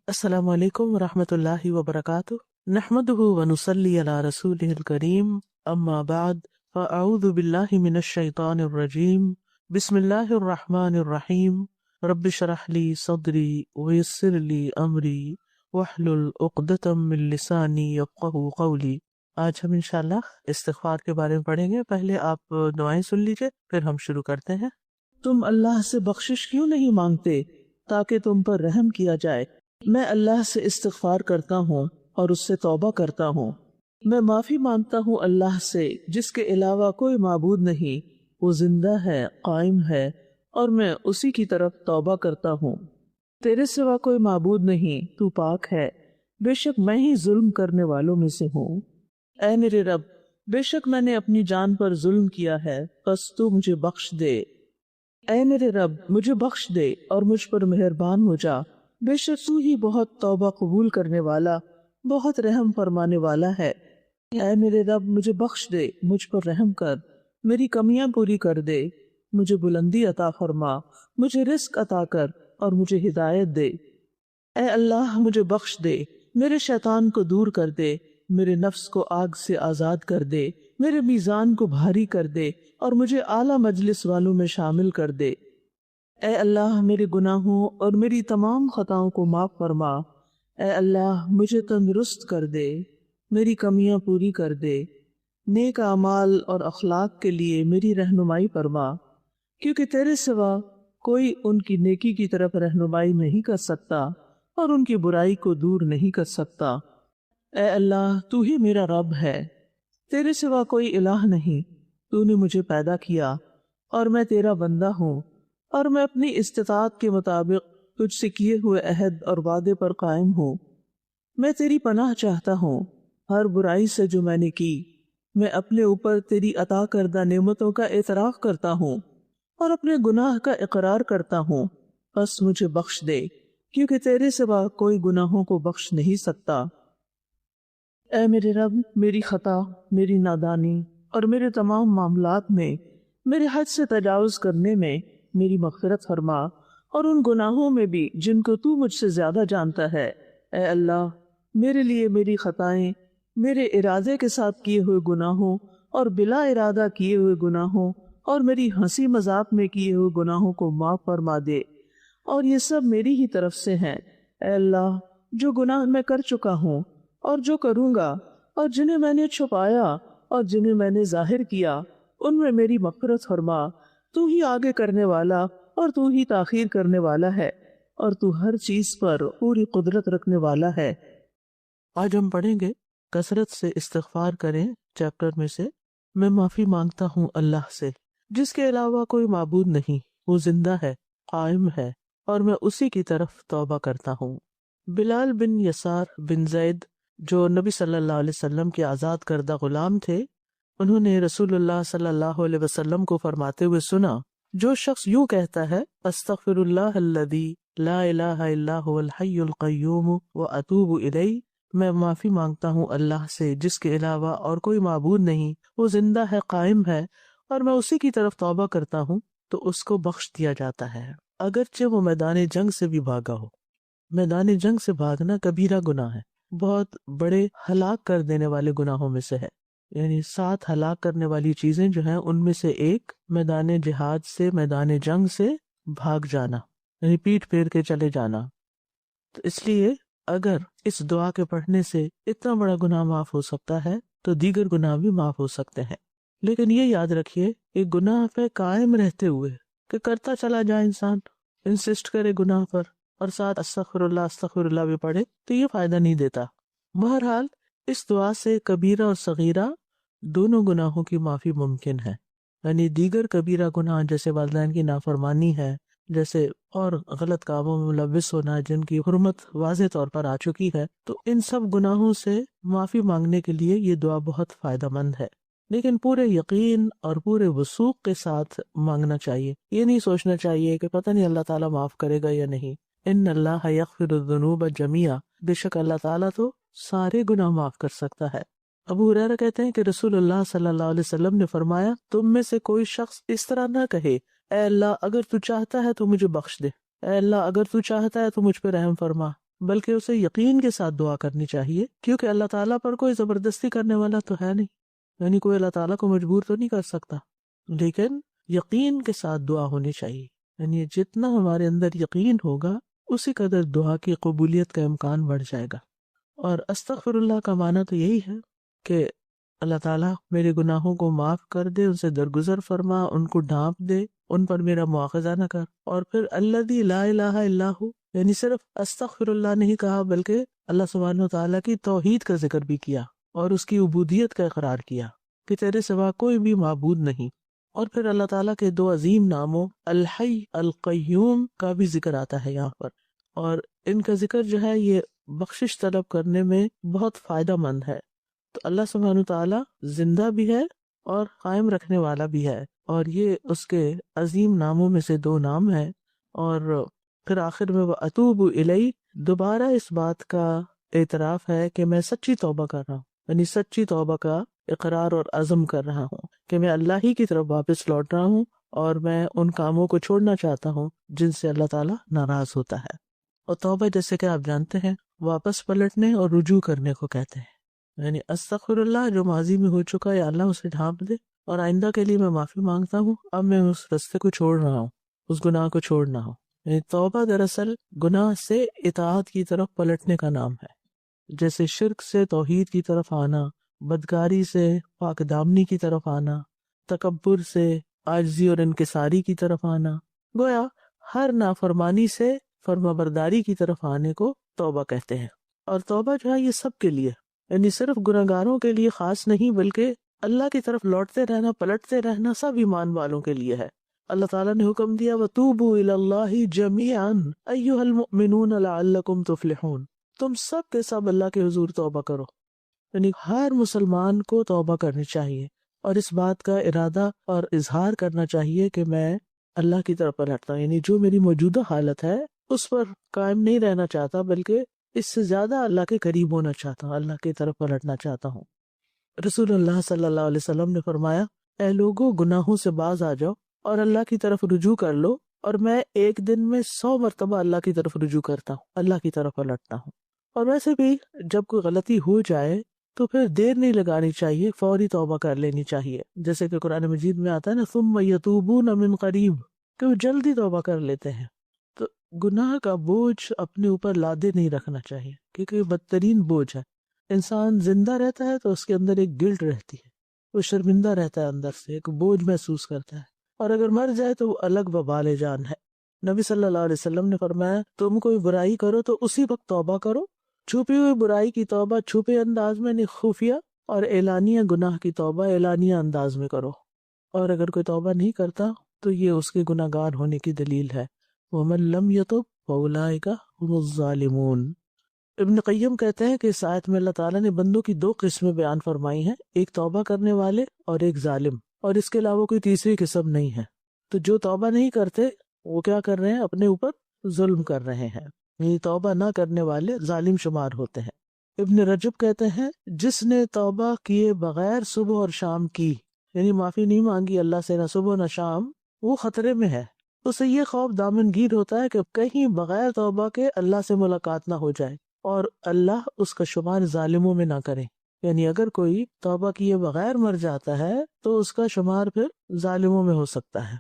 السلام علیکم ورحمۃ اللہ وبرکاتہ، نحمدہ ونصلی علی رسولہ الکریم، اما بعد فاعوذ باللہ من الشیطان الرجیم، بسم اللہ الرحمن الرحیم، رب اشرح لی صدری ویسر لی امری واحلل عقدۃ من لسانی یفقہوا قولی۔ آج ہم انشاءاللہ استغفار کے بارے میں پڑھیں گے۔ پہلے آپ دعائیں سن لیجئے، پھر ہم شروع کرتے ہیں۔ تم اللہ سے بخشش کیوں نہیں مانگتے تاکہ تم پر رحم کیا جائے؟ میں اللہ سے استغفار کرتا ہوں اور اس سے توبہ کرتا ہوں۔ میں معافی مانگتا ہوں اللہ سے جس کے علاوہ کوئی معبود نہیں، وہ زندہ ہے، قائم ہے، اور میں اسی کی طرف توبہ کرتا ہوں۔ تیرے سوا کوئی معبود نہیں، تو پاک ہے، بے شک میں ہی ظلم کرنے والوں میں سے ہوں۔ اے میرے رب، بے شک میں نے اپنی جان پر ظلم کیا ہے، بس تو مجھے بخش دے۔ اے میرے رب، مجھے بخش دے اور مجھ پر مہربان ہو جا، بے شک تو ہی بہت توبہ قبول کرنے والا، بہت رحم فرمانے والا ہے۔ اے میرے رب، مجھے بخش دے، مجھ پر رحم کر، میری کمیاں پوری کر دے، مجھے بلندی عطا فرما، مجھے رزق عطا کر اور مجھے ہدایت دے۔ اے اللہ، مجھے بخش دے، میرے شیطان کو دور کر دے، میرے نفس کو آگ سے آزاد کر دے، میرے میزان کو بھاری کر دے اور مجھے اعلیٰ مجلس والوں میں شامل کر دے۔ اے اللہ، میرے گناہوں اور میری تمام خطاؤں کو معاف فرما۔ اے اللہ، مجھے تندرست کر دے، میری کمیاں پوری کر دے، نیک اعمال اور اخلاق کے لیے میری رہنمائی فرما، کیونکہ تیرے سوا کوئی ان کی نیکی کی طرف رہنمائی نہیں کر سکتا اور ان کی برائی کو دور نہیں کر سکتا۔ اے اللہ، تو ہی میرا رب ہے، تیرے سوا کوئی الہ نہیں۔ تو نے مجھے پیدا کیا اور میں تیرا بندہ ہوں، اور میں اپنی استطاعت کے مطابق تجھ سے کیے ہوئے عہد اور وعدے پر قائم ہوں۔ میں تیری پناہ چاہتا ہوں ہر برائی سے جو میں نے کی۔ میں اپنے اوپر تیری عطا کردہ نعمتوں کا اعتراف کرتا ہوں اور اپنے گناہ کا اقرار کرتا ہوں، بس مجھے بخش دے، کیونکہ تیرے سوا کوئی گناہوں کو بخش نہیں سکتا۔ اے میرے رب، میری خطا، میری نادانی اور میرے تمام معاملات میں میرے حد سے تجاوز کرنے میں میری مغفرت فرما، اور ان گناہوں میں بھی جن کو تو مجھ سے زیادہ جانتا ہے۔ اے اللہ، میرے لیے میری خطائیں، میرے ارادے کے ساتھ کیے ہوئے گناہوں اور بلا ارادہ کیے ہوئے گناہوں اور میری ہنسی مذاق میں کیے ہوئے گناہوں کو معاف فرما دے، اور یہ سب میری ہی طرف سے ہیں۔ اے اللہ، جو گناہ میں کر چکا ہوں اور جو کروں گا، اور جنہیں میں نے چھپایا اور جنہیں میں نے ظاہر کیا، ان میں میری مغفرت فرما۔ تو ہی آگے کرنے والا اور تو ہی تاخیر کرنے والا ہے، اور تو ہر چیز پر پوری قدرت رکھنے والا ہے۔ آج ہم پڑھیں گے کثرت سے استغفار کریں چیپٹر میں سے میں معافی مانگتا ہوں اللہ سے جس کے علاوہ کوئی معبود نہیں، وہ زندہ ہے، قائم ہے، اور میں اسی کی طرف توبہ کرتا ہوں۔ بلال بن یسار بن زید جو نبی صلی اللہ علیہ وسلم کے آزاد کردہ غلام تھے، انہوں نے رسول اللہ صلی اللہ علیہ وسلم کو فرماتے ہوئے سنا، جو شخص یوں کہتا ہے استغفر اللہ الذی لا الہ الا هو الحی القیوم واتوب الیہ، میں معافی مانگتا ہوں اللہ سے جس کے علاوہ اور کوئی معبود نہیں، وہ زندہ ہے، قائم ہے، اور میں اسی کی طرف توبہ کرتا ہوں، تو اس کو بخش دیا جاتا ہے، اگرچہ وہ میدان جنگ سے بھی بھاگا ہو۔ میدان جنگ سے بھاگنا کبیرہ گناہ ہے، بہت بڑے ہلاک کر دینے والے گناہوں میں سے ہے، یعنی 7 ہلاک کرنے والی چیزیں جو ہیں ان میں سے ایک میدان جہاد سے، میدان جنگ سے بھاگ جانا، یعنی پیٹھ پھیر کے چلے جانا۔ تو اس لیے اگر اس دعا کے پڑھنے سے اتنا بڑا گناہ معاف ہو سکتا ہے تو دیگر گناہ بھی معاف ہو سکتے ہیں، لیکن یہ یاد رکھیے ایک گناہ پہ قائم رہتے ہوئے کہ کرتا چلا جائے، انسان انسسٹ کرے گناہ پر اور ساتھ استغفر اللہ بھی پڑھے، تو یہ فائدہ نہیں دیتا۔ بہرحال اس دعا سے کبیرہ اور صغیرہ دونوں گناہوں کی معافی ممکن ہے، یعنی دیگر کبیرہ گناہ جیسے والدین کی نافرمانی ہے، جیسے اور غلط کاموں میں ملوث ہونا جن کی حرمت واضح طور پر آ چکی ہے، تو ان سب گناہوں سے معافی مانگنے کے لیے یہ دعا بہت فائدہ مند ہے، لیکن پورے یقین اور پورے وثوق کے ساتھ مانگنا چاہیے۔ یہ نہیں سوچنا چاہیے کہ پتہ نہیں اللہ تعالیٰ معاف کرے گا یا نہیں۔ ان اللہ یغفر الذنوب جميعا، بے شک اللہ تعالیٰ تو سارے گناہ معاف کر سکتا ہے۔ ابو ہریرہ کہتے ہیں کہ رسول اللہ صلی اللہ علیہ وسلم نے فرمایا، تم میں سے کوئی شخص اس طرح نہ کہے، اے اللہ اگر تو چاہتا ہے تو مجھے بخش دے، اے اللہ اگر تو چاہتا ہے تو مجھ پہ رحم فرما، بلکہ اسے یقین کے ساتھ دعا کرنی چاہیے، کیونکہ اللہ تعالیٰ پر کوئی زبردستی کرنے والا تو ہے نہیں، یعنی کوئی اللہ تعالیٰ کو مجبور تو نہیں کر سکتا، لیکن یقین کے ساتھ دعا ہونی چاہیے، یعنی جتنا ہمارے اندر یقین ہوگا اسی قدر دعا کی قبولیت کا امکان بڑھ جائے گا۔ اور استغفر اللہ کا معنی تو یہی ہے کہ اللہ تعالیٰ میرے گناہوں کو معاف کر دے، ان سے درگزر فرما، ان کو ڈھانپ دے، ان پر میرا مواخذہ نہ کر۔ اور پھر الذی لا الہ الا ہو، یعنی صرف استغفر اللہ نہیں کہا بلکہ اللہ سبحانہ و تعالیٰ کی توحید کا ذکر بھی کیا اور اس کی عبودیت کا اقرار کیا کہ تیرے سوا کوئی بھی معبود نہیں۔ اور پھر اللہ تعالیٰ کے دو عظیم ناموں الحی القیوم کا بھی ذکر آتا ہے یہاں پر، اور ان کا ذکر جو ہے یہ بخشش طلب کرنے میں بہت فائدہ مند ہے۔ تو اللہ سبحانہ تعالیٰ زندہ بھی ہے اور قائم رکھنے والا بھی ہے، اور یہ اس کے عظیم ناموں میں سے دو نام ہیں۔ اور پھر آخر میں وہ اتوب الیہ، دوبارہ اس بات کا اعتراف ہے کہ میں سچی توبہ کر رہا ہوں، یعنی سچی توبہ کا اقرار اور عزم کر رہا ہوں کہ میں اللہ ہی کی طرف واپس لوٹ رہا ہوں، اور میں ان کاموں کو چھوڑنا چاہتا ہوں جن سے اللہ تعالیٰ ناراض ہوتا ہے۔ اور توبہ جیسے کہ آپ جانتے ہیں واپس پلٹنے اور رجوع کرنے کو کہتے ہیں، یعنی استغفر اللہ جو ماضی میں ہو چکا ہے اللہ اسے ڈھانپ دے، اور آئندہ کے لیے میں معافی مانگتا ہوں، اب میں اس رستے کو چھوڑ رہا ہوں، اس گناہ کو چھوڑنا ہوں۔ یعنی توبہ دراصل گناہ سے اطاعت کی طرف پلٹنے کا نام ہے، جیسے شرک سے توحید کی طرف آنا، بدکاری سے پاک دامنی کی طرف آنا، تکبر سے عاجزی اور انکساری کی طرف آنا، گویا ہر نافرمانی سے فرما برداری کی طرف آنے کو توبہ کہتے ہیں۔ اور توبہ جو ہے یہ سب کے لیے، یعنی صرف گناہگاروں کے لیے خاص نہیں بلکہ اللہ کی طرف لوٹتے رہنا، پلٹتے رہنا سب ایمان والوں کے لیے ہے۔ اللہ تعالیٰ نے حکم دیا وَتُوبُوا إِلَى اللَّهِ جَمِيعًا أَيُّهَا الْمُؤْمِنُونَ لَعَلَّكُمْ تُفْلِحُونَ، تم سب کے سب اللہ کے حضور توبہ کرو، یعنی ہر مسلمان کو توبہ کرنی چاہیے اور اس بات کا ارادہ اور اظہار کرنا چاہیے کہ میں اللہ کی طرف پلٹتا ہوں، یعنی جو میری موجودہ حالت ہے اس پر قائم نہیں رہنا چاہتا بلکہ اس سے زیادہ اللہ کے قریب ہونا چاہتا ہوں، اللہ کی طرف پلٹنا چاہتا ہوں۔ رسول اللہ صلی اللہ علیہ وسلم نے فرمایا اے لوگوں گناہوں سے باز آ جاؤ اور اللہ کی طرف رجوع کر لو، اور میں ایک دن میں 100 مرتبہ اللہ کی طرف رجوع کرتا ہوں، اللہ کی طرف پلٹتا ہوں۔ اور ویسے بھی جب کوئی غلطی ہو جائے تو پھر دیر نہیں لگانی چاہیے، فوری توبہ کر لینی چاہیے، جیسے کہ قرآن مجید میں آتا ہے نا ثم یتوبون من قریب، کہ وہ جلدی توبہ کر لیتے ہیں۔ تو گناہ کا بوجھ اپنے اوپر لادے نہیں رکھنا چاہیے، کیونکہ یہ بدترین بوجھ ہے۔ انسان زندہ رہتا ہے تو اس کے اندر ایک گلٹ رہتی ہے، وہ شرمندہ رہتا ہے، اندر سے ایک بوجھ محسوس کرتا ہے، اور اگر مر جائے تو وہ الگ وبال جان ہے۔ نبی صلی اللہ علیہ وسلم نے فرمایا تم کوئی برائی کرو تو اسی وقت توبہ کرو، چھپی ہوئی برائی کی توبہ چھپے انداز میں نہیں، خفیہ، اور اعلانیہ گناہ کی توبہ اعلانیہ انداز میں کرو۔ اور اگر کوئی توبہ نہیں کرتا تو یہ اس کے گناہ گار ہونے کی دلیل ہے۔ وَمَن لَّمْ يَتُبْ فَأُولَٰئِكَ هُمُ الظَّالِمُونَ۔ ابن قیم کہتے ہیں کہ اس آیت میں اللہ تعالیٰ نے بندوں کی دو قسمیں بیان فرمائی ہیں، ایک توبہ کرنے والے اور ایک ظالم، اور اس کے علاوہ کوئی تیسری قسم نہیں ہے۔ تو جو توبہ نہیں کرتے وہ کیا کر رہے ہیں؟ اپنے اوپر ظلم کر رہے ہیں، یعنی توبہ نہ کرنے والے ظالم شمار ہوتے ہیں۔ ابن رجب کہتے ہیں جس نے توبہ کیے بغیر صبح اور شام کی، یعنی معافی نہیں مانگی اللہ سے نہ صبح نہ شام، وہ خطرے میں ہے۔ اسے یہ خوف دامن گیر ہوتا ہے کہ کہیں بغیر توبہ کے اللہ سے ملاقات نہ ہو جائے اور اللہ اس کا شمار ظالموں میں نہ کرے، یعنی اگر کوئی توبہ کیے بغیر مر جاتا ہے تو اس کا شمار پھر ظالموں میں ہو سکتا ہے۔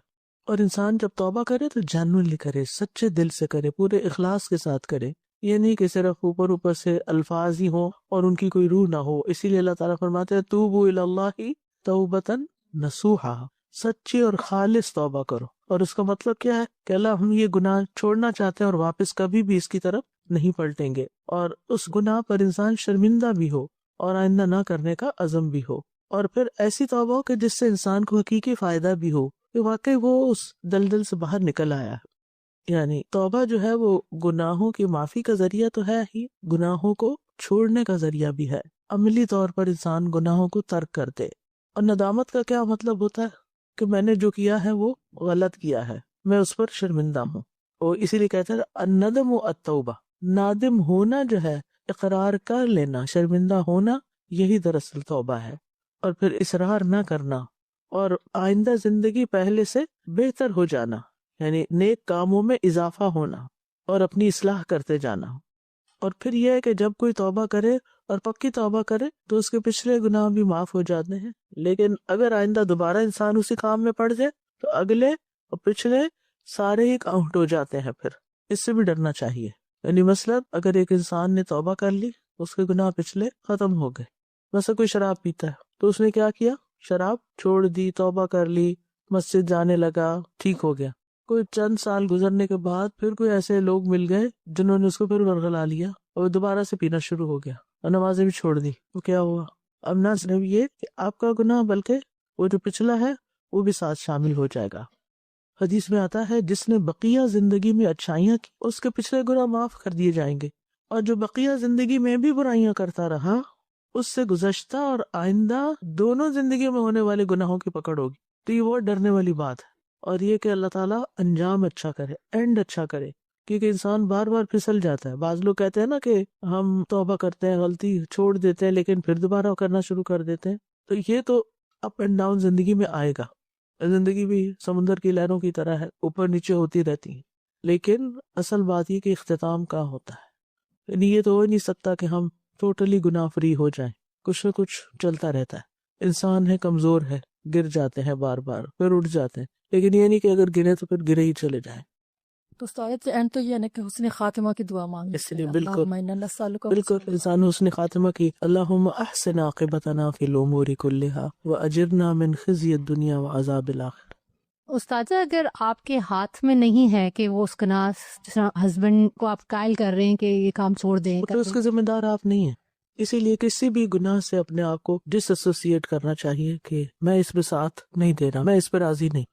اور انسان جب توبہ کرے تو جینوئنلی کرے، سچے دل سے کرے، پورے اخلاص کے ساتھ کرے، یہ نہیں کہ صرف اوپر اوپر سے الفاظ ہی ہوں اور ان کی کوئی روح نہ ہو۔ اسی لیے اللہ تعالیٰ فرماتے ہیں توبوا الی اللہ توبۃ نصوحا، سچی اور خالص توبہ کرو۔ اور اس کا مطلب کیا ہے کہ اللہ ہم یہ گناہ چھوڑنا چاہتے ہیں اور واپس کبھی بھی اس کی طرف نہیں پلٹیں گے، اور اس گناہ پر انسان شرمندہ بھی ہو اور آئندہ نہ کرنے کا عزم بھی ہو، اور پھر ایسی توبہ ہو کہ جس سے انسان کو حقیقی فائدہ بھی ہو کہ واقعی وہ اس دلدل سے باہر نکل آیا ہے۔ یعنی توبہ جو ہے وہ گناہوں کی معافی کا ذریعہ تو ہے ہی، گناہوں کو چھوڑنے کا ذریعہ بھی ہے۔ عملی طور پر انسان گناہوں کو ترک کر دے۔ اور ندامت کا کیا مطلب ہوتا ہے کہ میں نے جو کیا ہے وہ غلط کیا ہے، میں اس پر شرمندہ ہوں، اور اسی لیے کہتے ہیں الندم التوبہ، نادم ہونا جو ہے، اقرار کر لینا، شرمندہ ہونا، یہی دراصل توبہ ہے۔ اور پھر اصرار نہ کرنا اور آئندہ زندگی پہلے سے بہتر ہو جانا، یعنی نیک کاموں میں اضافہ ہونا اور اپنی اصلاح کرتے جانا۔ اور پھر یہ ہے کہ جب کوئی توبہ کرے اور پکی توبہ کرے تو اس کے پچھلے گناہ بھی معاف ہو جاتے ہیں، لیکن اگر آئندہ دوبارہ انسان اسی کام میں پڑ جائے تو اگلے اور پچھلے سارے ہی کاؤنٹ ہو جاتے ہیں. پھر اس سے بھی ڈرنا چاہیے. یعنی مثلاً اگر ایک انسان نے توبہ کر لی، اس کے گناہ پچھلے ختم ہو گئے. مثلا کوئی شراب پیتا ہے تو اس نے کیا کیا، شراب چھوڑ دی، توبہ کر لی، مسجد جانے لگا، ٹھیک ہو گیا. کوئی چند سال گزرنے کے بعد پھر کوئی ایسے لوگ مل گئے جنہوں نے اس کو پھر ورغلا لیا اور دوبارہ سے پینا شروع ہو گیا اور نمازیں بھی چھوڑ دی. تو کیا ہوا؟ اب نہ صرف یہ کہ آپ کا گناہ بلکہ وہ جو پچھلا ہے وہ بھی ساتھ شامل ہو جائے گا. حدیث میں آتا ہے جس نے بقیہ زندگی میں اچھائیاں کی اس کے پچھلے گناہ معاف کر دیے جائیں گے، اور جو بقیہ زندگی میں بھی برائیاں کرتا رہا اس سے گزشتہ اور آئندہ دونوں زندگی میں ہونے والے گناہوں کی پکڑ ہوگی. تو یہ وہ ڈرنے والی بات ہے، اور یہ کہ اللہ تعالیٰ انجام اچھا کرے، اینڈ اچھا کرے، کیونکہ انسان بار بار پھسل جاتا ہے. بعض لوگ کہتے ہیں نا کہ ہم توبہ کرتے ہیں، غلطی چھوڑ دیتے ہیں، لیکن پھر دوبارہ کرنا شروع کر دیتے ہیں. تو یہ تو اپ اینڈ ڈاؤن زندگی میں آئے گا. زندگی بھی سمندر کی لہروں کی طرح ہے، اوپر نیچے ہوتی رہتی ہیں، لیکن اصل بات یہ کہ اختتام کہاں ہوتا ہے. یعنی یہ تو ہو ہی نہیں سکتا کہ ہم ٹوٹلی گناہ فری ہو جائیں، کچھ نہ کچھ چلتا رہتا ہے. انسان ہے، کمزور ہے، گر جاتے ہیں بار بار، پھر اٹھ جاتے ہیں، لیکن یہ نہیں کہ اگر گرے تو پھر گرے ہی چلے جائیں. تو استاد اینڈ تو یہ ہے کہ حسن خاتمہ کی دعا مانگیں. اس لیے بالکل انسان حسن خاتمہ کی اللہم احسن عاقبتنا فی الامور کلہا واجرنا من خزی الدنیا وعذاب الآخرہ. استاذہ اگر آپ کے ہاتھ میں نہیں ہے کہ وہ اس گناہ، ہسبینڈ کو آپ قائل کر رہے ہیں کہ یہ کام چھوڑ دیں، تو اس کے ذمہ دار آپ نہیں ہیں. اسی لیے کسی بھی گناہ سے اپنے آپ کو ڈس ایسوسیٹ کرنا چاہیے کہ میں اس پہ ساتھ نہیں دے رہا، میں اس پہ راضی نہیں.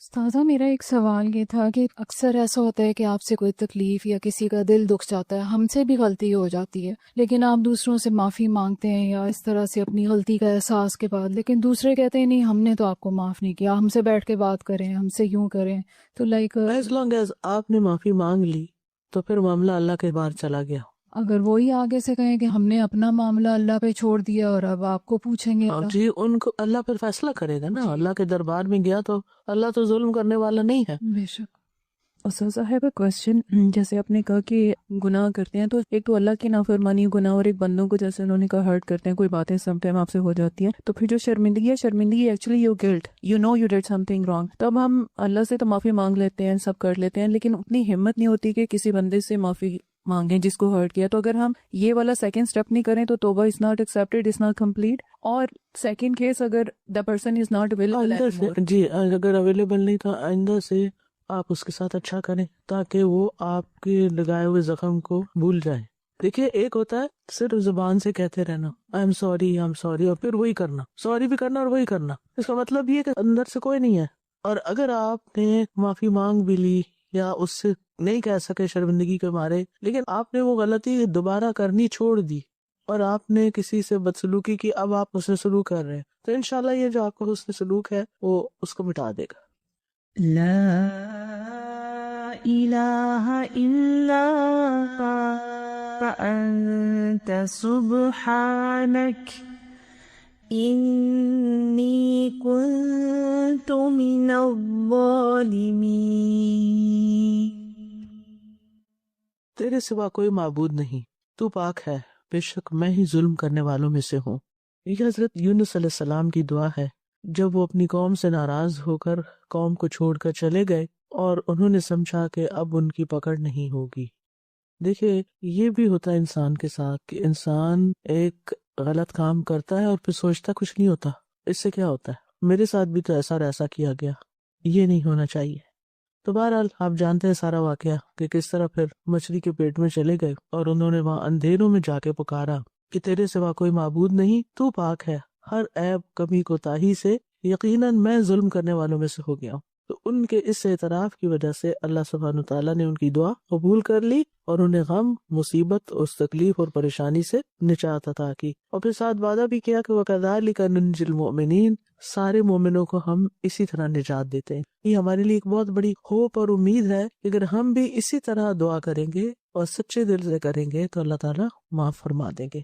استاذہ میرا ایک سوال یہ تھا کہ اکثر ایسا ہوتا ہے کہ آپ سے کوئی تکلیف یا کسی کا دل دکھ جاتا ہے، ہم سے بھی غلطی ہو جاتی ہے، لیکن آپ دوسروں سے معافی مانگتے ہیں یا اس طرح سے اپنی غلطی کا احساس کے بعد، لیکن دوسرے کہتے ہیں نہیں ہم نے تو آپ کو معاف نہیں کیا، ہم سے بیٹھ کے بات کریں، ہم سے یوں کریں. تو لائک ایز لانگ ایز آپ نے معافی مانگ لی تو پھر معاملہ اللہ کے باہر چلا گیا. اگر وہی آگے سے کہیں کہ ہم نے اپنا معاملہ اللہ پہ چھوڑ دیا اور اب آپ کو پوچھیں گے، جی ان کو اللہ پھر فیصلہ کرے گا نا. اللہ کے دربار میں گیا تو اللہ تو ظلم کرنے والا نہیں ہے. بے شک. استاذہ I have a question. جیسے آپ نے کہا کہ گناہ کرتے ہیں تو ایک تو اللہ کی نافرمانی گناہ، اور ایک بندوں کو جیسے انہوں نے کہا ہرٹ کرتے ہیں، کوئی باتیں سم ٹائم آپ سے ہو جاتی ہیں، تو پھر جو شرمندگی ہے، شرمندگی actually your guilt, you know you did something wrong. تب ہم اللہ سے تو معافی مانگ لیتے ہیں، سب کر لیتے ہیں، لیکن اتنی ہمت نہیں ہوتی کہ کسی بندے سے معافی مانگیں جس کو ہرٹ کیا. تو اگر ہم یہ والا سیکنڈ اسٹیپ نہیں کریں تو توبہ is not accepted, is not complete. اور سیکنڈ کیس اگر the person is not available, جی اگر اویلیبل نہیں تو آئندہ سے آپ اس کے ساتھ اچھا کریں تاکہ وہ آپ کے لگائے ہوئے زخم کو بھول جائے. دیکھیے ایک ہوتا ہے صرف زبان سے کہتے رہنا آئی ایم سوری اور پھر وہی کرنا، سوری بھی کرنا اور وہی کرنا. اس کا مطلب یہ کہ اندر سے کوئی نہیں ہے. اور اگر آپ نے معافی مانگ بھی لی یا اس سے نہیں کہہ سکے شرمندگی کے مارے، لیکن آپ نے وہ غلطی دوبارہ کرنی چھوڑ دی اور آپ نے کسی سے بدسلوکی کی، اب آپ حسن سلوک کر رہے ہیں، تو انشاءاللہ یہ جو آپ کا حسن سلوک ہے وہ اس کو مٹا دے گا. لا الہ الا انت سبحانک انی کنت من الظالمین. تیرے سوا کوئی معبود نہیں، تو پاک ہے، بے شک میں ہی ظلم کرنے والوں میں سے ہوں. یہ حضرت یونس علیہ السلام کی دعا ہے جب وہ اپنی قوم سے ناراض ہو کر قوم کو چھوڑ کر چلے گئے اور انہوں نے سمجھا کہ اب ان کی پکڑ نہیں ہوگی. دیکھیں یہ بھی ہوتا ہے انسان کے ساتھ کہ انسان ایک غلط کام کرتا ہے اور پھر سوچتا کچھ نہیں ہوتا، اس سے کیا ہوتا ہے، میرے ساتھ بھی تو ایسا کیا گیا، یہ نہیں ہونا چاہیے. تو بہرحال آپ جانتے ہیں سارا واقعہ کہ کس طرح پھر مچھلی کے پیٹ میں چلے گئے اور انہوں نے وہاں اندھیروں میں جا کے پکارا کہ تیرے سوا کوئی معبود نہیں، تو پاک ہے ہر عیب کمی کوتاہی سے، یقیناً میں ظلم کرنے والوں میں سے ہو گیا ہوں. تو ان کے اس اعتراف کی وجہ سے اللہ سبحانہ تعالیٰ نے ان کی دعا قبول کر لی اور انہیں غم، مصیبت، اس تکلیف اور پریشانی سے نجات عطا کی. اور پھر ساتھ وعدہ بھی کیا کہ وَكَذَلِكَ نُنْجِي الْمُؤْمِنِينَ، سارے مومنوں کو ہم اسی طرح نجات دیتے ہیں. یہ ہمارے لیے ایک بہت بڑی ہوپ اور امید ہے کہ اگر ہم بھی اسی طرح دعا کریں گے اور سچے دل سے کریں گے تو اللہ تعالیٰ معاف فرما دیں گے.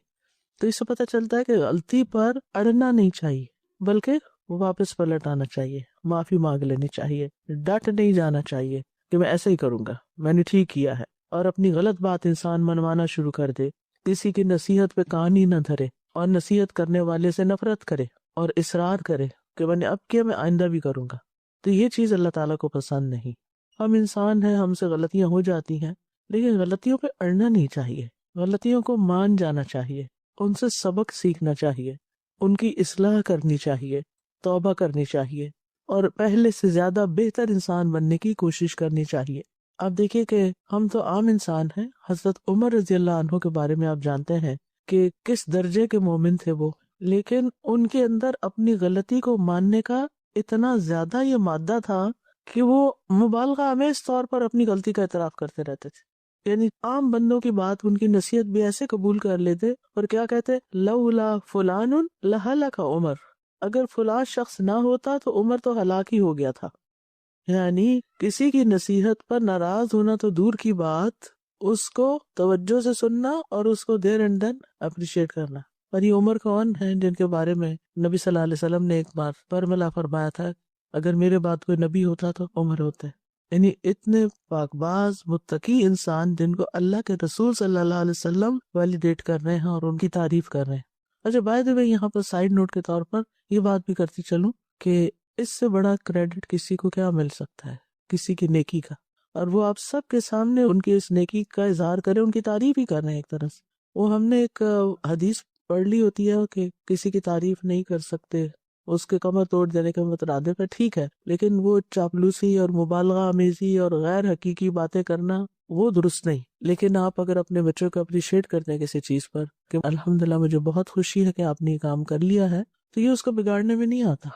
تو اس سے پتہ چلتا ہے کہ غلطی پر اڑنا نہیں چاہیے بلکہ واپس پلٹ آنا چاہیے، معافی مانگ لینی چاہیے، ڈٹ نہیں جانا چاہیے کہ میں ایسے ہی کروں گا، میں نے ٹھیک کیا ہے. اور اپنی غلط بات انسان منوانا شروع کر دے، کسی کی نصیحت پہ کان ہی نہ دھرے اور نصیحت کرنے والے سے نفرت کرے اور اصرار کرے کہ میں نے اب کیا، میں آئندہ بھی کروں گا، تو یہ چیز اللہ تعالیٰ کو پسند نہیں۔ ہم انسان ہیں، ہم سے غلطیاں ہو جاتی ہیں، لیکن غلطیوں پہ اڑنا نہیں چاہیے، غلطیوں کو مان جانا چاہیے، ان سے سبق سیکھنا چاہیے، ان کی اصلاح کرنی چاہیے، توبہ کرنی چاہیے اور پہلے سے زیادہ بہتر انسان بننے کی کوشش کرنی چاہیے۔ آپ دیکھیے کہ ہم تو عام انسان ہیں، حضرت عمر رضی اللہ عنہ کے بارے میں آپ جانتے ہیں کہ کس درجے کے مومن تھے وہ، لیکن ان کے اندر اپنی غلطی کو ماننے کا اتنا زیادہ یہ مادہ تھا کہ وہ مبالغہ آمیز طور پر اپنی غلطی کا اعتراف کرتے رہتے تھے، یعنی عام بندوں کی بات، ان کی نصیحت بھی ایسے قبول کر لیتے اور کیا کہتے، لولا فلان لہلک عمر، اگر فلاں شخص نہ ہوتا تو عمر تو ہلاک ہی ہو گیا تھا۔ یعنی کسی کی نصیحت پر ناراض ہونا تو دور کی بات، اس کو توجہ سے سننا اور اس کو دیر اینڈ دین اپریشیٹ کرنا۔ اور یہ عمر کون ہیں جن کے بارے میں نبی صلی اللہ علیہ وسلم نے ایک بار برملا فرمایا تھا، اگر میرے بعد کوئی نبی ہوتا تو عمر ہوتے۔ یعنی اتنے پاک باز متقی انسان جن کو اللہ کے رسول صلی اللہ علیہ وسلم ویلیڈیٹ کر رہے ہیں اور ان کی تعریف کر رہے ہیں۔ اچھا، بائی دی وے یہاں پر سائیڈ نوٹ کے طور پر یہ بات بھی کرتی چلوں کہ اس سے بڑا کریڈٹ کسی کو کیا مل سکتا ہے، کسی کی نیکی کا، اور وہ آپ سب کے سامنے ان کی اس نیکی کا اظہار کرے، ان کی تعریف ہی کر رہے ہیں ایک طرح سے۔ وہ ہم نے ایک حدیث پڑھ لی ہوتی ہے کہ کسی کی تعریف نہیں کر سکتے، اس کے کمر توڑ دینے کے مترادف ہے، ٹھیک ہے، لیکن وہ چاپلوسی اور مبالغہ آمیزی اور غیر حقیقی باتیں کرنا وہ درست نہیں۔ لیکن آپ اگر اپنے بچوں کو اپریشیٹ کرتے ہیں کسی چیز پر کہ الحمدللہ مجھے بہت خوشی ہے کہ آپ نے یہ کام کر لیا ہے، تو یہ اس کو بگاڑنے میں نہیں آتا۔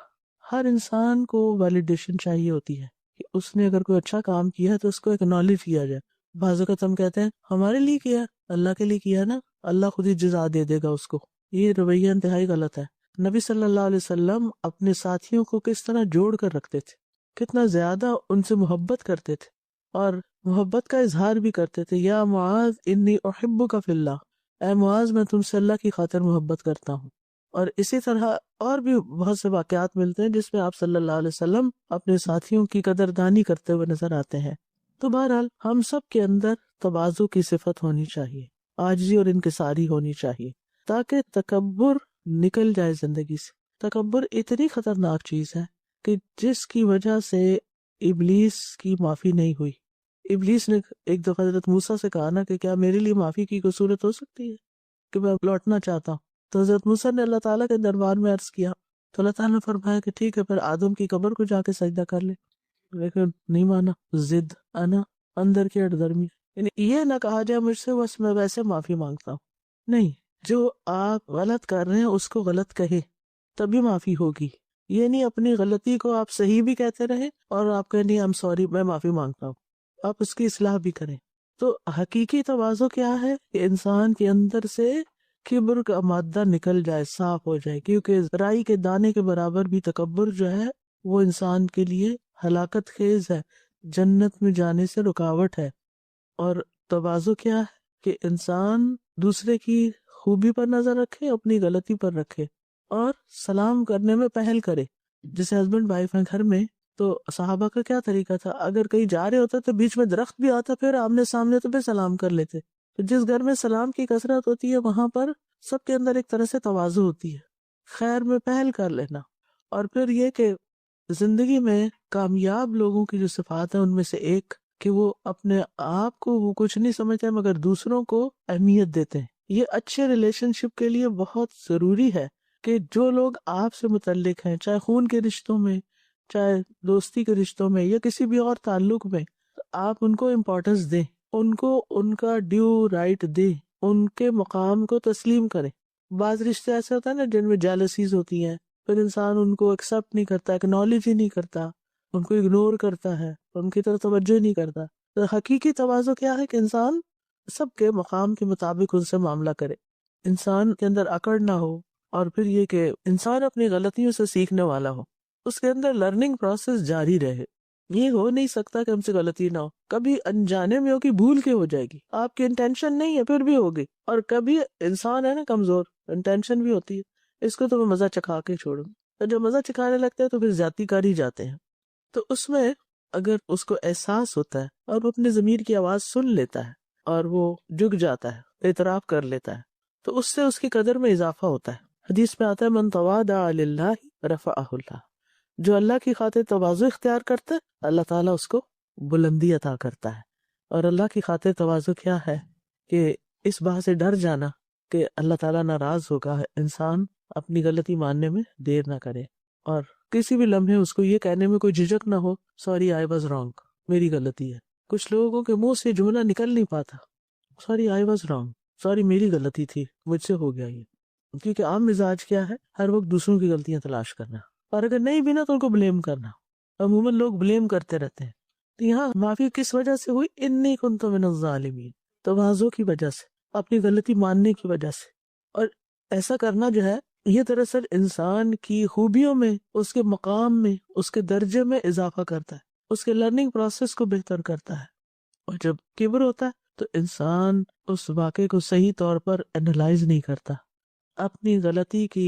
ہر انسان کو ویلیڈیشن چاہیے ہوتی ہے کہ اس نے اگر کوئی اچھا کام کیا ہے تو اس کو ایکنالج کیا جائے۔ بعض اوقات ہم کہتے ہیں ہمارے لیے کیا، اللہ کے لیے کیا نا، اللہ خود ہی جزا دے دے گا اس کو۔ یہ رویہ انتہائی غلط ہے۔ نبی صلی اللہ علیہ وسلم اپنے ساتھیوں کو کس طرح جوڑ کر رکھتے تھے، کتنا زیادہ ان سے محبت کرتے تھے اور محبت کا اظہار بھی کرتے تھے۔ یا معاذ انی احبک فی اللہ، اے معاذ میں تم سے اللہ کی خاطر محبت کرتا ہوں۔ اور اسی طرح اور بھی بہت سے واقعات ملتے ہیں جس میں آپ صلی اللہ علیہ وسلم اپنے ساتھیوں کی قدردانی کرتے ہوئے نظر آتے ہیں۔ تو بہرحال ہم سب کے اندر تواضع کی صفت ہونی چاہیے، عاجزی اور انکساری ہونی چاہیے، تاکہ تکبر نکل جائے زندگی سے۔ تکبر اتنی خطرناک چیز ہے کہ جس کی وجہ سے ابلیس کی معافی نہیں ہوئی۔ ابلیس نے ایک دفعہ حضرت موسیٰ سے کہا نا کہ کیا میرے لیے معافی کی کوئی صورت ہو سکتی ہے کہ میں لوٹنا چاہتا ہوں؟ تو حضرت موسیٰ نے اللہ تعالیٰ کے دربار میں عرض کیا، تو اللہ تعالیٰ نے فرمایا کہ ٹھیک ہے، پھر آدم کی قبر کو جا کے سجدہ کر لے، لیکن نہیں مانا، ضد، انا اندر کی اڑدرمی۔ یعنی یہ نہ کہا جائے مجھ سے بس میں ویسے معافی مانگتا ہوں، نہیں، جو آپ غلط کر رہے ہیں اس کو غلط کہے تبھی معافی ہوگی۔ یہ نہیں اپنی غلطی کو آپ صحیح بھی کہتے رہے اور آپ کہیں نہیں، I'm sorry، میں معافی مانگتا ہوں، آپ اس کی اصلاح بھی کریں۔ تو حقیقی تواضع کیا ہے کہ انسان کے اندر سے کبر کا مادہ نکل جائے، صاف ہو جائے، کیونکہ رائی کے دانے کے برابر بھی تکبر جو ہے وہ انسان کے لیے ہلاکت خیز ہے، جنت میں جانے سے رکاوٹ ہے۔ اور تواضع کیا ہے کہ انسان دوسرے کی خوبی پر نظر رکھے، اپنی غلطی پر رکھے اور سلام کرنے میں پہل کرے۔ جیسے ہسبینڈ وائف ہیں گھر میں، تو صحابہ کا کیا طریقہ تھا، اگر کہیں جا رہے ہوتے تو بیچ میں درخت بھی آتا، پھر آمنے سامنے تو پھر سلام کر لیتے۔ تو جس گھر میں سلام کی کثرت ہوتی ہے وہاں پر سب کے اندر ایک طرح سے تواضع ہوتی ہے، خیر میں پہل کر لینا۔ اور پھر یہ کہ زندگی میں کامیاب لوگوں کی جو صفات ہیں ان میں سے ایک کہ وہ اپنے آپ کو وہ کچھ نہیں سمجھتے مگر دوسروں کو اہمیت دیتے ہیں۔ یہ اچھے ریلیشن شپ کے لیے بہت ضروری ہے کہ جو لوگ آپ سے متعلق ہیں، چاہے خون کے رشتوں میں، چاہے دوستی کے رشتوں میں یا کسی بھی اور تعلق میں، آپ ان کو امپورٹنس دیں، ان کو ان کا ڈیو رائٹ دیں، ان کے مقام کو تسلیم کریں۔ بعض رشتے ایسے ہوتا ہے نا جن میں جیلسیز ہوتی ہیں، پھر انسان ان کو ایکسپٹ نہیں کرتا، اکنالج ہی نہیں کرتا، ان کو اگنور کرتا ہے، ان کی طرف توجہ نہیں کرتا۔ تو حقیقی تواضع کیا ہے کہ انسان سب کے مقام کے مطابق ان سے معاملہ کرے، انسان کے اندر اکڑ نہ ہو، اور پھر یہ کہ انسان اپنی غلطیوں سے سیکھنے والا ہو، اس کے اندر لرننگ پروسیس جاری رہے۔ یہ ہو نہیں سکتا کہ ہم سے غلطی نہ ہو، کبھی انجانے میں ہوگی، بھول کے ہو جائے گی، آپ کی انٹینشن نہیں ہے پھر بھی ہوگی، اور کبھی انسان ہے نا کمزور، انٹینشن بھی ہوتی ہے، اس کو تو میں مزہ چکھا کے چھوڑوں، تو جب مزہ چکھانے لگتے ہیں تو پھر زیادتی کر ہی جاتے ہیں۔ تو اس میں اگر اس کو احساس ہوتا ہے اور وہ اپنے ضمیر کی آواز سن لیتا ہے اور وہ جھک جاتا ہے، اعتراف کر لیتا ہے، تو اس سے اس کی قدر میں اضافہ ہوتا ہے۔ حدیث میں آتا ہے من تواضع للہ رفعہ اللہ، جو اللہ کی خاطر تواضع اختیار کرتا ہے اللہ تعالیٰ اس کو بلندی عطا کرتا ہے۔ اور اللہ کی خاطر تواضع کیا ہے کہ اس بات سے ڈر جانا کہ اللہ تعالیٰ ناراض ہوگا، انسان اپنی غلطی ماننے میں دیر نہ کرے، اور کسی بھی لمحے اس کو یہ کہنے میں کوئی جھجک نہ ہو سوری آئی واز رانگ، میری غلطی ہے۔ کچھ لوگوں کے منہ سے جملہ نکل نہیں پاتا، sorry I was wrong, sorry میری غلطی تھی، مجھ سے ہو گیا یہ، کیونکہ عام مزاج کیا ہے، ہر وقت دوسروں کی غلطیاں تلاش کرنا، اور اگر نہیں بھی نا تو ان کو بلیم کرنا۔ عموماً لوگ بلیم کرتے رہتے ہیں، تو یہاں معافی کس وجہ سے ہوئی؟ انی کنت من الظالمین، تواضع کی وجہ سے، اپنی غلطی ماننے کی وجہ سے۔ اور ایسا کرنا جو ہے یہ دراصل انسان کی خوبیوں میں، اس کے مقام میں، اس کے درجے میں اضافہ کرتا ہے، اس کے لرننگ پروسیس کو بہتر کرتا ہے۔ اور جب کبر ہوتا ہے تو انسان اس واقعے کو صحیح طور پر انالائز نہیں کرتا، اپنی غلطی کی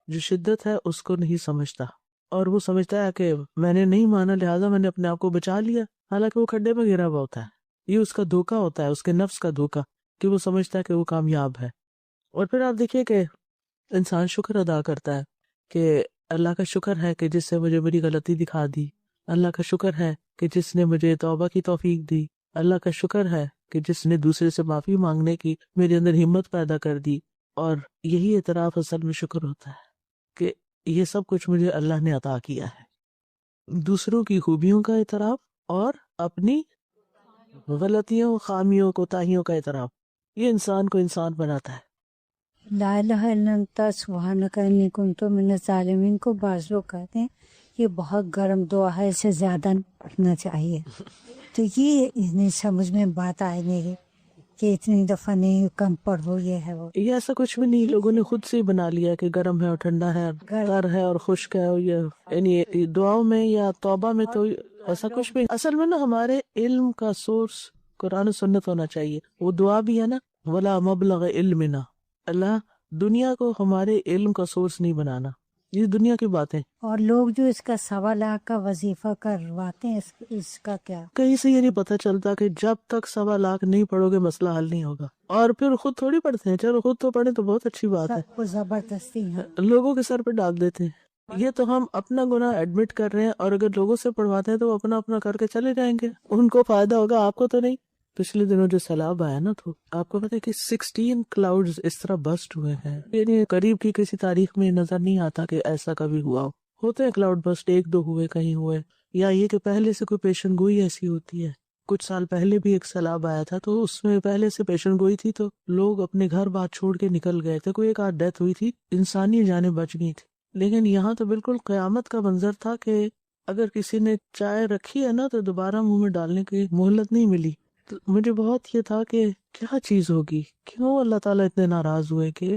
جو شدت ہے اس کو نہیں سمجھتا، اور وہ سمجھتا ہے کہ میں نے نہیں مانا لہٰذا میں نے اپنے آپ کو بچا لیا، حالانکہ وہ کھڈے میں گرا ہوا ہوتا ہے۔ یہ اس کا دھوکا ہوتا ہے، اس کے نفس کا دھوکا، کہ وہ سمجھتا ہے کہ وہ کامیاب ہے۔ اور پھر آپ دیکھیے کہ انسان شکر ادا کرتا ہے کہ اللہ کا شکر ہے کہ جس سے مجھے میری غلطی دکھا دی، اللہ کا شکر ہے کہ جس نے مجھے توبہ کی توفیق دی، اللہ کا شکر ہے کہ جس نے دوسرے سے معافی مانگنے کی میرے اندر ہمت پیدا کر دی۔ اور یہی اعتراف اصل میں شکر ہوتا ہے کہ یہ سب کچھ مجھے اللہ نے عطا کیا ہے، دوسروں کی خوبیوں کا اعتراف اور اپنی غلطیوں، خامیوں، کوتاہیوں کا اعتراف، یہ انسان کو انسان بناتا ہے۔ لا الہ الا انت سبحانک انی کنت من الظالمین کو بعض لوگ کہتے ہیں یہ بہت گرم دعا ہے، اسے زیادہ پڑھنا چاہیے، تو یہ نہیں سمجھ میں بات آئی میری کہ اتنی دفعہ نہیں، کم پڑھو، یہ ہے وہ۔ یہ ایسا کچھ بھی نہیں، لوگوں نے خود سے ہی بنا لیا کہ گرم ہے اور ٹھنڈا ہے، تر ہے اور خشک ہے، یعنی دعاؤں میں یا توبہ میں تو ایسا کچھ بھی۔ اصل میں نا ہمارے علم کا سورس قرآن و سنت ہونا چاہیے، وہ دعا بھی ہے نا ولا مبلغ علمنا، اللہ دنیا کو ہمارے علم کا سورس نہیں بنانا، یہ دنیا کی باتیں۔ اور لوگ جو اس کا 1.25 لاکھ کا وظیفہ کرواتے ہیں، اس کا کیا؟ کہیں سے یہ نہیں پتہ چلتا کہ جب تک 1.25 لاکھ نہیں پڑھو گے مسئلہ حل نہیں ہوگا، اور پھر خود تھوڑی پڑھتے ہیں، چلو خود تو پڑھیں تو بہت اچھی بات ہے، سب کو زبردستی ہے، لوگوں کے سر پہ ڈال دیتے ہیں۔ یہ تو ہم اپنا گناہ ایڈمٹ کر رہے ہیں، اور اگر لوگوں سے پڑھواتے ہیں تو وہ اپنا اپنا کر کے چلے جائیں گے، ان کو فائدہ ہوگا، آپ کو تو نہیں۔ پچھلے دنوں جو سیلاب آیا نا، تو آپ کو پتہ ہے کہ 16 کلاؤڈز اس طرح بسٹ ہوئے ہیں، یعنی قریب کی کسی تاریخ میں نظر نہیں آتا کہ ایسا کبھی ہوا ہو۔ ہوتے ہیں کلاؤڈ بسٹ، 1-2 ہوئے، کہیں ہوئے، یا یہ کہ پہلے سے کوئی پیشن گوئی ایسی ہوتی ہے۔ کچھ سال پہلے بھی ایک سیلاب آیا تھا، تو اس میں پہلے سے پیشن گوئی تھی، تو لوگ اپنے گھر بات چھوڑ کے نکل گئے تھے، کوئی ایک آدھ ڈیتھ ہوئی تھی، انسانی جانیں بچ گئی تھی۔ لیکن یہاں تو بالکل قیامت کا منظر تھا کہ اگر کسی نے چائے رکھی ہے نا تو دوبارہ منہ میں ڈالنے کی مہلت نہیں ملی۔ تو مجھے بہت یہ تھا کہ کیا چیز ہوگی، کیوں اللہ تعالیٰ اتنے ناراض ہوئے، کہ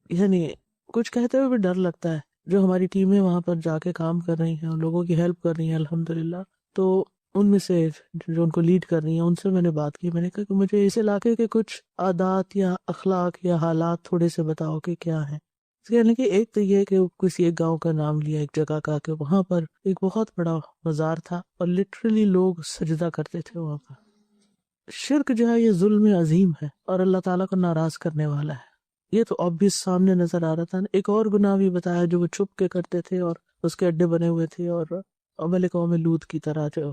یعنی کچھ کہتے ہوئے بھی ڈر لگتا ہے۔ جو ہماری ٹیمیں وہاں پر جا کے کام کر رہی ہیں، لوگوں کی ہیلپ کر رہی ہیں الحمدللہ، تو ان میں سے جو ان کو لیڈ کر رہی ہیں ان سے میں نے بات کی، میں نے کہا کہ مجھے اس علاقے کے کچھ عادات یا اخلاق یا حالات تھوڑے سے بتاؤ کہ کیا ہیں۔ یعنی کہ ایک تو یہ کہ کسی ایک گاؤں کا نام لیا، ایک جگہ کا، کہ وہاں پر ایک بہت بڑا مزار تھا اور لٹرلی لوگ سجدہ کرتے تھے وہاں پر۔ شرک جو ہے یہ ظلم عظیم ہے اور اللہ تعالیٰ کو ناراض کرنے والا ہے، یہ تو obvious سامنے نظر آ رہا تھا۔ ایک اور گناہ بھی بتایا جو وہ چھپ کے کرتے تھے اور اس کے اڈے بنے ہوئے تھے، اور عمل قوم لوط کی طرح جو۔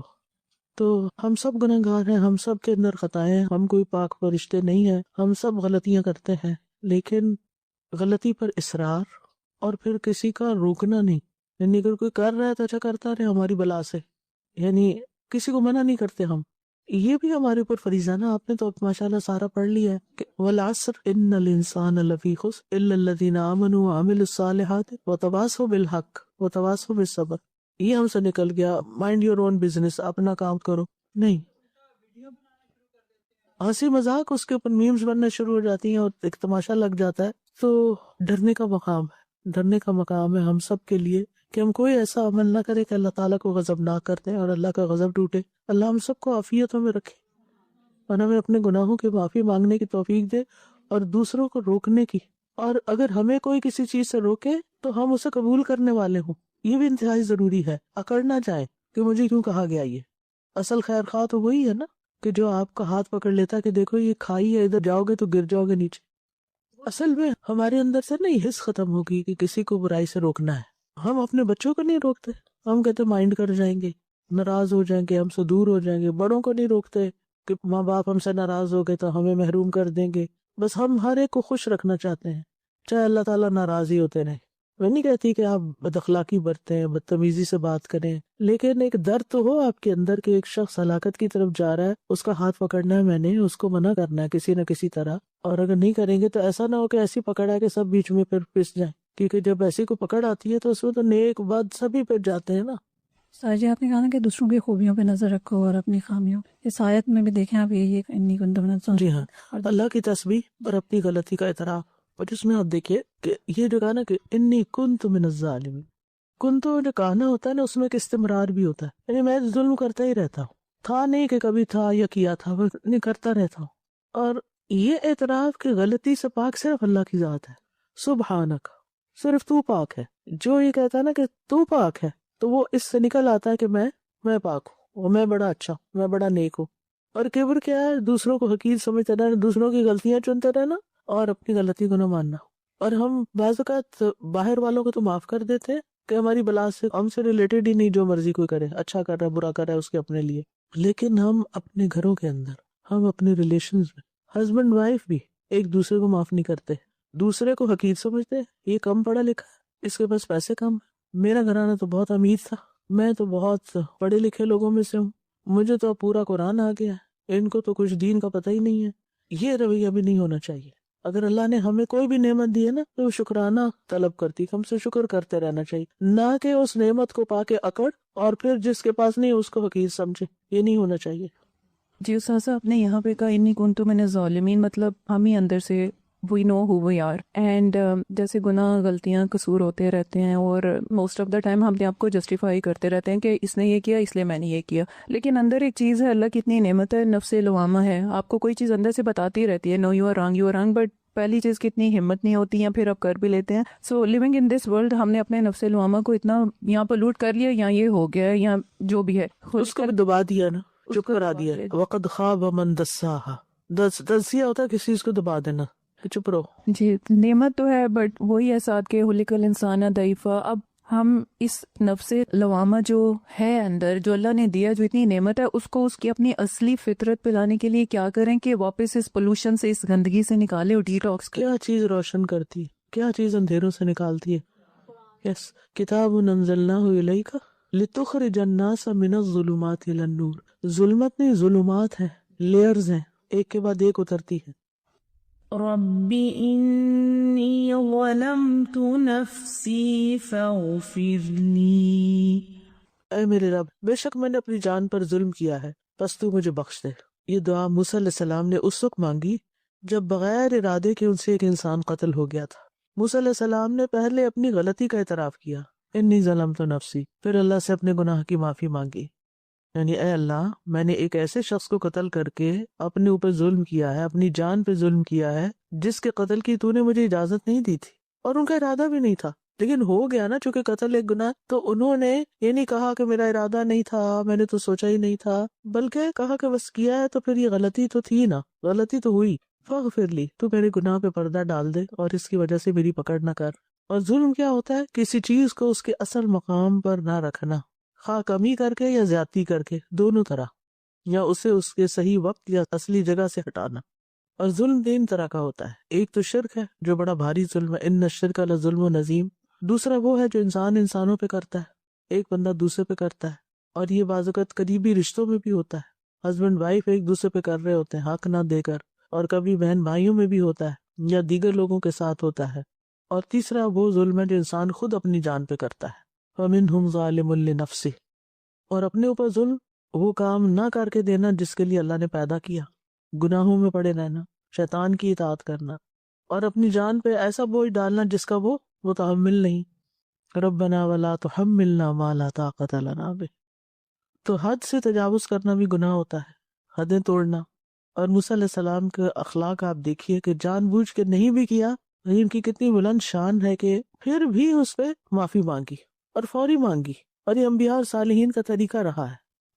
تو ہم سب گناہ گار ہیں، ہم سب کے اندر خطائیں ہیں، ہم کوئی پاک فرشتے نہیں ہیں، ہم سب غلطیاں کرتے ہیں، لیکن غلطی پر اصرار اور پھر کسی کا روکنا نہیں، یعنی اگر کوئی کر رہا ہے تو اچھا کرتا رہے ہماری بلا سے، یعنی کسی کو منع نہیں کرتے ہم، یہ بھی ہمارے اوپر فریضہ نا۔ آپ نے تو ماشاءاللہ سارا پڑھ لیا ہے کہ والعصر ان الانسان لفی خسر الا الذین آمنوا وعملوا الصالحات وتواصوا بالحق وتواصوا بالصبر۔ یہ ہم سے نکل گیا مائنڈ یور اون بزنس، اپنا کام کرو، نہیں، ہنسی مذاق اس کے اوپر میمز بننا شروع ہو جاتی ہیں اور ایک تماشا لگ جاتا ہے۔ تو ڈرنے کا مقام ہے، ڈرنے کا مقام ہے ہم سب کے لیے کہ ہم کوئی ایسا عمل نہ کرے کہ اللہ تعالیٰ کو غضب نہ کرتے اور اللہ کا غضب ٹوٹے۔ اللہ ہم سب کو عافیتوں میں رکھے اور ہمیں اپنے گناہوں کی معافی مانگنے کی توفیق دے اور دوسروں کو روکنے کی، اور اگر ہمیں کوئی کسی چیز سے روکے تو ہم اسے قبول کرنے والے ہوں، یہ بھی انتہائی ضروری ہے۔ اکڑ نہ جائیں کہ مجھے کیوں کہا گیا، یہ اصل خیر خواہ تو وہی ہے نا کہ جو آپ کا ہاتھ پکڑ لیتا ہے کہ دیکھو یہ کھائی ہے، ادھر جاؤ گے تو گر جاؤ گے نیچے. اصل میں ہمارے اندر سے نا یہ حس ختم ہوگی کہ کسی کو برائی سے روکنا ہے. ہم اپنے بچوں کو نہیں روکتے، ہم کہتے مائنڈ کر جائیں گے، ناراض ہو جائیں گے، ہم سے دور ہو جائیں گے. بڑوں کو نہیں روکتے کہ ماں باپ ہم سے ناراض ہو گئے تو ہمیں محروم کر دیں گے. بس ہم ہر ایک کو خوش رکھنا چاہتے ہیں، چاہے اللہ تعالیٰ ناراض ہی ہوتے رہیں. میں نہیں کہتی کہ آپ بد اخلاقی برتیں، بدتمیزی سے بات کریں، لیکن ایک درد تو ہو آپ کے اندر کہ ایک شخص ہلاکت کی طرف جا رہا ہے، اس کا ہاتھ پکڑنا ہے، میں نے اس کو منع کرنا ہے کسی نہ کسی طرح. اور اگر نہیں کریں گے تو ایسا نہ ہو کہ ایسی پکڑ ہے کہ سب بیچ میں پھر پس جائیں، کیونکہ جب ایسی کو پکڑ آتی ہے تو اس میں تو نیک بد سبھی پہ جاتے ہیں نا. ساجی آپ نے کہا نا کہ دوسروں کی خوبیوں پہ نظر رکھو اور اپنی خامیوں. اس آیت میں بھی دیکھیں آپ یہی انی کنتم من الظالمین. جی ہاں، اللہ کی تسبیح اور اپنی غلطی کا اعتراف. اور جس میں آپ دیکھیے کہ یہ جو کہا نا کہ انی کنت من الظالمین، کن تو جو کہنا ہوتا ہے نا اس میں ایک استمرار بھی ہوتا ہے، یعنی میں ظلم کرتا ہی رہتا ہوں، تھا نہیں کہ کبھی تھا یا کیا تھا، بس نہیں کرتا رہتا ہوں. اور یہ اعتراف کہ غلطی سے پاک صرف اللہ کی ذات ہے. سبحانک، صرف تو پاک ہے. جو یہ کہتا ہے نا کہ تو پاک ہے تو وہ اس سے نکل آتا ہے کہ میں پاک ہوں اور میں بڑا اچھا ہوں، میں بڑا نیک ہوں. اور کبر کیا ہے؟ دوسروں کو حقیر سمجھتے رہنا، دوسروں کی غلطیاں چنتے رہنا اور اپنی غلطی کو نہ ماننا. اور ہم بعض اوقات باہر والوں کو تو معاف کر دیتے ہیں کہ ہماری بلا سے، ہم سے ریلیٹڈ ہی نہیں، جو مرضی کوئی کرے، اچھا کر رہا ہے برا کر رہا ہے اس کے اپنے لیے. لیکن ہم اپنے گھروں کے اندر، ہم اپنے ریلیشنز میں ہسبینڈ وائف بھی ایک دوسرے کو معاف نہیں کرتے، دوسرے کو حقیر سمجھتے ہیں. یہ کم پڑھا لکھا ہے، اس کے پاس پیسے کم ہے، میرا گھرانہ تو بہت امیر تھا، میں تو بہت پڑھے لکھے لوگوں میں سے ہوں، مجھے تو پورا قرآن آ گیا ہے، ان کو تو کچھ دین کا پتہ ہی نہیں ہے. یہ رویہ بھی نہیں ہونا چاہیے. اگر اللہ نے ہمیں کوئی بھی نعمت دی ہے نا تو وہ شکرانہ طلب کرتی، ہم سے شکر کرتے رہنا چاہیے، نہ کہ اس نعمت کو پا کے اکڑ اور پھر جس کے پاس نہیں اس کو حقیر سمجھے. یہ نہیں ہونا چاہیے. جی استاذہ، آپ نے یہاں پہ کہا انی کنتم من الظالمین، مطلب ہم ہی اندر سے وی نو ہو وی آر، اینڈ جیسے گناہ، غلطیاں، قصور ہوتے رہتے ہیں اور موسٹ آف دا ٹائم ہم اپنے آپ کو جسٹیفائی کرتے رہتے ہیں کہ اس نے یہ کیا اس لیے میں نے یہ کیا. لیکن اندر ایک چیز ہے، اللہ کی اتنی نعمت ہے، نفس لوامہ ہے، آپ کو کوئی چیز اندر سے بتاتی رہتی ہے، نو یو آر رانگ، بٹ پہلی چیز کی اتنی ہمت نہیں ہوتی ہے، پھر آپ کر بھی لیتے ہیں. سو لیونگ ان دس ورلڈ، ہم نے اپنے نفس لوامہ کو اتنا یہاں پر لوٹ کر لیا، یا یہ ہو گیا یا جو بھی ہے، اس کو بھی دبا دیا نا، چپ کرا دیا. وقد خواب من دساہا، دسیہ ہوتا ہے کسی چیز کو دبا دینا کہ چپ رہو. جی نعمت تو ہے، بٹ وہی ہے ساتھ کے خلق الانسان ضعیفا. اب ہم اس نفس لوامہ جو ہے اندر، جو اللہ نے دیا، جو اتنی نعمت ہے، اس کو اس کی اپنی اصلی فطرت پہ لانے کے لیے کیا کریں کہ واپس اس پولوشن سے، اس گندگی سے نکالے اور ڈیٹاکس کریں. کیا چیز روشن کرتی ہے، کیا چیز اندھیروں سے نکالتی ہے. یس، کتاب انزلناہ الیک لتخرج الناس من الظلمات الی النور. ظلمت نہیں، ظلمات ہیں، لیئرز ہیں، ایک کے بعد ایک اترتی ہے. رب إني ظلمت نفسي فاغفر لي. اے میرے رب، بے شک میں نے اپنی جان پر ظلم کیا ہے، بس تو مجھے بخش دے. یہ دعا موسیٰ علیہ السلام نے اس وقت مانگی جب بغیر ارادے کے ان سے ایک انسان قتل ہو گیا تھا. موسیٰ علیہ السلام نے پہلے اپنی غلطی کا اعتراف کیا، انی ظلمت نفسی، پھر اللہ سے اپنے گناہ کی معافی مانگی. یعنی اے اللہ، میں نے ایک ایسے شخص کو قتل کر کے اپنے اوپر ظلم کیا ہے، اپنی جان پہ ظلم کیا ہے، جس کے قتل کی تو نے مجھے اجازت نہیں دی تھی اور ان کا ارادہ بھی نہیں تھا، لیکن ہو گیا نا. چونکہ قتل ایک گناہ، تو انہوں نے یہ نہیں کہا کہ میرا ارادہ نہیں تھا، میں نے تو سوچا ہی نہیں تھا، بلکہ کہا کہ بس کیا ہے تو پھر یہ غلطی تو تھی نا، غلطی تو ہوئی، فاغفر لی، تو میرے گناہ پہ پردہ ڈال دے اور اس کی وجہ سے میری پکڑ نہ کر. اور ظلم کیا ہوتا ہے؟ کسی چیز کو اس کے اصل مقام پر نہ رکھنا، خواہ کمی کر کے یا زیادتی کر کے، دونوں طرح، یا اسے اس کے صحیح وقت یا اصلی جگہ سے ہٹانا. اور ظلم تین طرح کا ہوتا ہے. ایک تو شرک ہے جو بڑا بھاری ظلم ہے، ان الشرک لظلم عظیم. دوسرا وہ ہے جو انسان انسانوں پہ کرتا ہے، ایک بندہ دوسرے پہ کرتا ہے، اور یہ بعض اوقات قریبی رشتوں میں بھی ہوتا ہے، ہسبینڈ وائف ایک دوسرے پہ کر رہے ہوتے ہیں حق نہ دے کر، اور کبھی بہن بھائیوں میں بھی ہوتا ہے یا دیگر لوگوں کے ساتھ ہوتا ہے. اور تیسرا وہ ظلم ہے جو انسان خود اپنی جان پہ کرتا ہے، فَمِنْهُمْ ظَالِمٌ لِنَفْسِهِ. اور اپنے اوپر ظلم وہ کام نہ کر کے دینا جس کے لیے اللہ نے پیدا کیا، گناہوں میں پڑے رہنا، شیطان کی اطاعت کرنا، اور اپنی جان پہ ایسا بوجھ ڈالنا جس کا وہ متحمل نہیں. ربنا ولا تحملنا ما لا طاقت لنا بہ. تو حد سے تجاوز کرنا بھی گناہ ہوتا ہے، حدیں توڑنا. اور موسیٰ علیہ السلام کے اخلاق آپ دیکھیے کہ جان بوجھ کے نہیں بھی کیا، لیکن کی کتنی بلند شان ہے کہ پھر بھی اس پہ معافی مانگی اور فوری مانگی. اور یہ انبیاء اور صالحین کا طریقہ رہا ہے.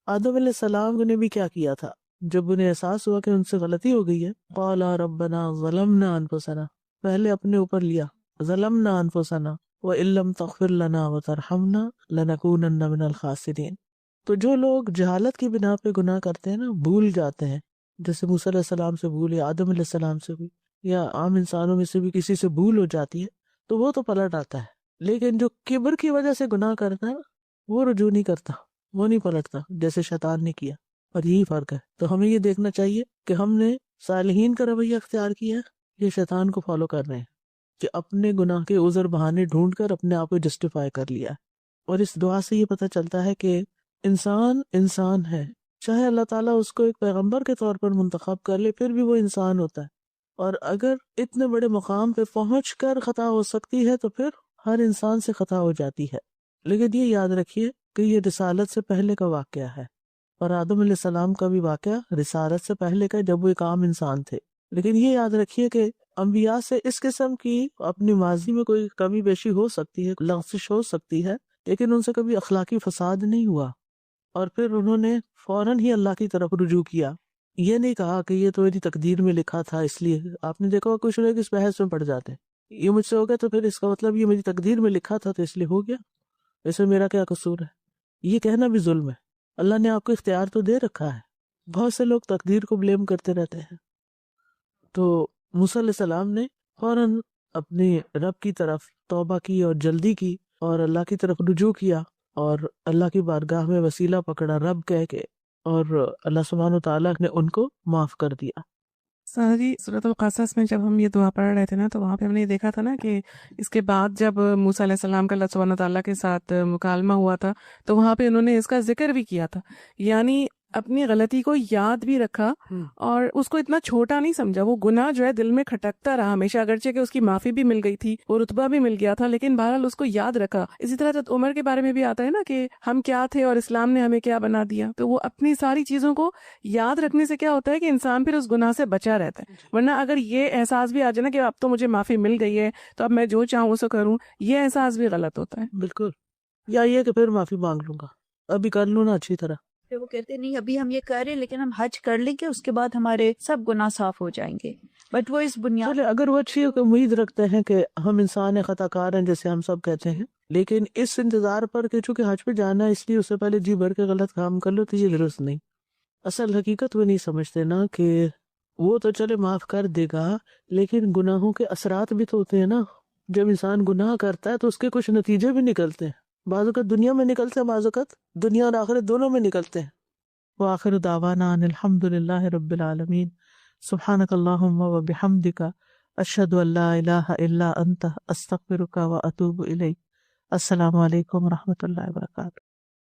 آدم علیہ السلام نے بھی کیا کیا تھا، جب انہیں احساس ہوا کہ ان سے غلطی ہو گئی ہے، قالا ربنا ظلمنا انفسنا، پہلے اپنے اوپر لیا، ظلمنا انفسنا وَإِن لَّمْ تَغْفِرْ لَنَا وَتَرْحَمْنَا لَنَكُونَنَّ مِنَ الْخَاسِرِينَ۔ تو جو لوگ جہالت کی بنا پہ گناہ کرتے ہیں نا، بھول جاتے ہیں، جیسے موسیٰ علیہ السلام سے بھول یا آدم علیہ السلام سے بھی یا عام انسانوں میں سے بھی کسی سے بھول ہو جاتی ہے تو وہ تو پلٹ آتا ہے، لیکن جو کبر کی وجہ سے گناہ کرتا ہے وہ رجوع نہیں کرتا، وہ نہیں پلٹتا جیسے شیطان نے کیا۔ اور یہی فرق ہے۔ تو ہمیں یہ دیکھنا چاہیے کہ ہم نے صالحین کا رویہ اختیار کیا ہے یا شیطان کو فالو کر رہے ہیں کہ اپنے گناہ کے عذر بہانے ڈھونڈ کر اپنے آپ کو جسٹیفائی کر لیا ہے۔ اور اس دعا سے یہ پتہ چلتا ہے کہ انسان ہے، چاہے اللہ تعالیٰ اس کو ایک پیغمبر کے طور پر منتخب کر لے پھر بھی وہ انسان ہوتا ہے، اور اگر اتنے بڑے مقام پہ پہنچ کر خطا ہو سکتی ہے تو پھر ہر انسان سے خطا ہو جاتی ہے۔ لیکن یہ یاد رکھیے کہ یہ رسالت سے پہلے کا واقعہ ہے، اور آدم علیہ السلام کا بھی واقعہ رسالت سے پہلے کا، جب وہ ایک عام انسان تھے۔ لیکن یہ یاد رکھیے کہ انبیاء سے اس قسم کی اپنی ماضی میں کوئی کمی بیشی ہو سکتی ہے، لغزش ہو سکتی ہے، لیکن ان سے کبھی اخلاقی فساد نہیں ہوا، اور پھر انہوں نے فوراً ہی اللہ کی طرف رجوع کیا۔ یہ نہیں کہا کہ یہ تو میری تقدیر میں لکھا تھا اس لیے۔ آپ نے دیکھا کچھ لوگ اس بحث میں پڑ جاتے ہیں، یہ مجھ سے ہو گیا تو پھر اس کا مطلب یہ میری تقدیر میں لکھا تھا تو اس لیے ہو گیا، اسے میرا کیا قصور ہے؟ یہ کہنا بھی ظلم ہے۔ اللہ نے آپ کو اختیار تو دے رکھا ہے۔ بہت سے لوگ تقدیر کو بلیم کرتے رہتے ہیں۔ تو موسیٰ علیہ السلام نے فوراً اپنے رب کی طرف توبہ کی اور جلدی کی اور اللہ کی طرف رجوع کیا اور اللہ کی بارگاہ میں وسیلہ پکڑا رب کہہ کے، اور اللہ سبحانہ وتعالیٰ نے ان کو معاف کر دیا۔ ساری سورۃ القصص میں جب ہم یہ دعا پڑھ رہے تھے نا، تو وہاں پہ ہم نے یہ دیکھا تھا نا کہ اس کے بعد جب موسیٰ علیہ السلام کا اللہ سبحانہ تعالیٰ کے ساتھ مکالمہ ہوا تھا تو وہاں پہ انہوں نے اس کا ذکر بھی کیا تھا، یعنی اپنی غلطی کو یاد بھی رکھا اور اس کو اتنا چھوٹا نہیں سمجھا۔ وہ گناہ جو ہے دل میں کھٹکتا رہا ہمیشہ، اگرچہ کہ اس کی معافی بھی مل گئی تھی، وہ رتبہ بھی مل گیا تھا، لیکن بہرحال اس کو یاد رکھا۔ اسی طرح حضرت عمر کے بارے میں بھی آتا ہے نا کہ ہم کیا تھے اور اسلام نے ہمیں کیا بنا دیا، تو وہ اپنی ساری چیزوں کو یاد رکھنے سے کیا ہوتا ہے کہ انسان پھر اس گناہ سے بچا رہتا ہے۔ ورنہ اگر یہ احساس بھی آ جائے نا کہ اب تو مجھے معافی مل گئی ہے تو اب میں جو چاہوں اسے کروں، یہ احساس بھی غلط ہوتا ہے۔ بالکل، یا یہ کہ پھر معافی مانگ لوں گا، ابھی کر لوں نا اچھی طرح۔ وہ کہتے نہیں ابھی ہم یہ کر رہے ہیں لیکن ہم حج کر لیں گے، اس کے بعد ہمارے سب گناہ صاف ہو جائیں گے، بٹ وہ اس بنیاد اگر وہ اچھی امید رکھتے ہیں کہ ہم انسان خطا کار ہیں جیسے ہم سب کہتے ہیں، لیکن اس انتظار پر کہ چونکہ حج پہ جانا ہے اس لیے اس سے پہلے جی بھر کے غلط کام کر لو، تو یہ درست نہیں۔ اصل حقیقت وہ نہیں سمجھتے نا کہ وہ تو چلے معاف کر دے گا، لیکن گناہوں کے اثرات بھی تو ہوتے ہیں نا۔ جب انسان گناہ کرتا ہے تو اس کے کچھ نتیجے بھی نکلتے ہیں، بعض اوقات دنیا میں نکلتے ہیں، بعض اوقات دنیا اور آخرت دونوں میں نکلتے ہیں۔ وآخر دعوانا ان الحمد للہ رب العالمین، سبحانک اللہم وبحمدک، اشہد ان لا الہ الا انت، استغفرک واتوب الیک۔ السلام علیکم ورحمۃ اللہ وبرکاتہ۔